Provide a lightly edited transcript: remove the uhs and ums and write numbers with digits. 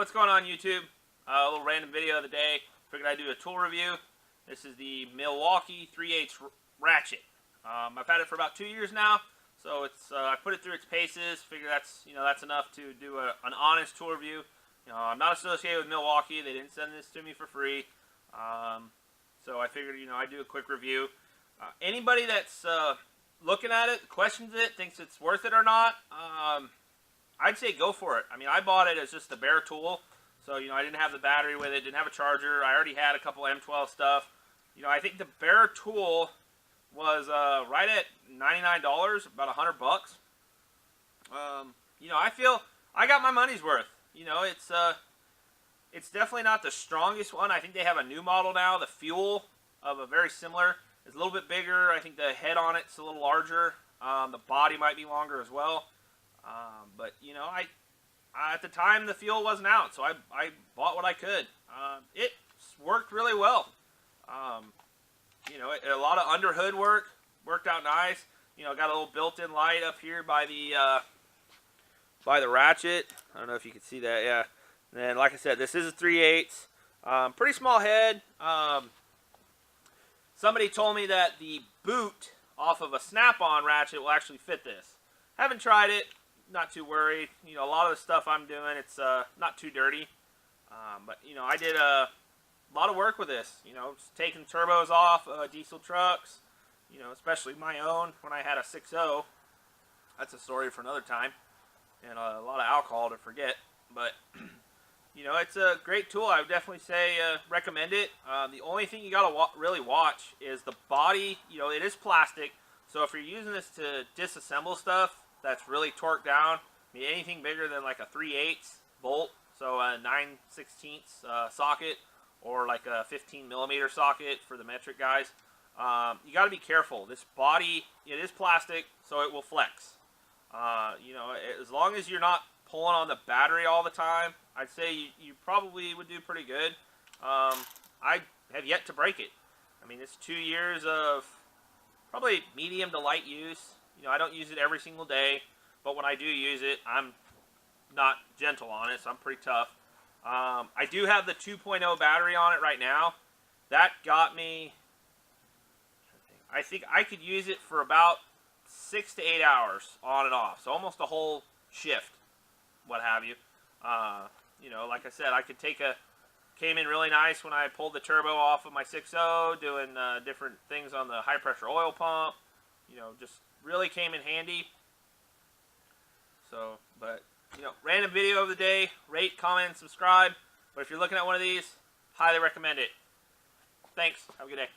What's going on, YouTube? A little random video of the day. Figured I'd do a tool review. This is the MIlwaukee 3/8 Ratchet. I've had it for about 2 years now, so it's I put it through its paces. Figure that's that's enough to do an honest tool review. I'm not associated with MIlwaukee. They didn't send this to me for free, so I figured I'd do a quick review. Anybody that's looking at it, questions it, thinks it's worth it or not, I'd say go for it. I mean, I bought it as just a bare tool, so I didn't have the battery with it, didn't have a charger. I already had a couple M12 stuff. I think the bare tool was right at $99, about $100. I feel I got my money's worth. It's definitely not the strongest one. I think they have a new model now. The fuel of a very similar is a little bit bigger. I think the head on it's a little larger. The body might be longer as well. But at the time the fuel wasn't out, so I bought what I could. It worked really well. A lot of under hood work worked out nice. Got a little built-in light up here by the ratchet. I don't know if you can see that. Yeah. And then, like I said, this is a 3/8. Pretty small head. Somebody told me that the boot off of a snap-on ratchet will actually fit this. Haven't tried it. Not too worried. A lot of the stuff I'm doing, it's not too dirty. But I did a lot of work with this. Just taking turbos off diesel trucks. Especially my own when I had a 6.0. That's a story for another time, and a lot of alcohol to forget. But it's a great tool. I would definitely say recommend it. The only thing you gotta really watch is the body. It is plastic, so if you're using this to disassemble stuff that's really torqued down, I mean anything bigger than like a 3/8 bolt, so a 9/16 socket, or like a 15mm socket for the metric guys, you got to be careful. This body, it is plastic, so it will flex. As long as you're not pulling on the battery all the time, I'd say you probably would do pretty good. I have yet to break it. I mean, it's 2 years of probably medium to light use. I don't use it every single day, but when I do use it, I'm not gentle on it, so I'm pretty tough. I do have the 2.0 battery on it right now. That got me, I think I could use it for about 6 to 8 hours on and off, so almost a whole shift, what have you. Like I said, I could came in really nice when I pulled the turbo off of my 6.0, doing different things on the high pressure oil pump. Just really came in handy. So, but random video of the day. Rate, comment, and subscribe. But if you're looking at one of these, highly recommend it. Thanks. Have a good day.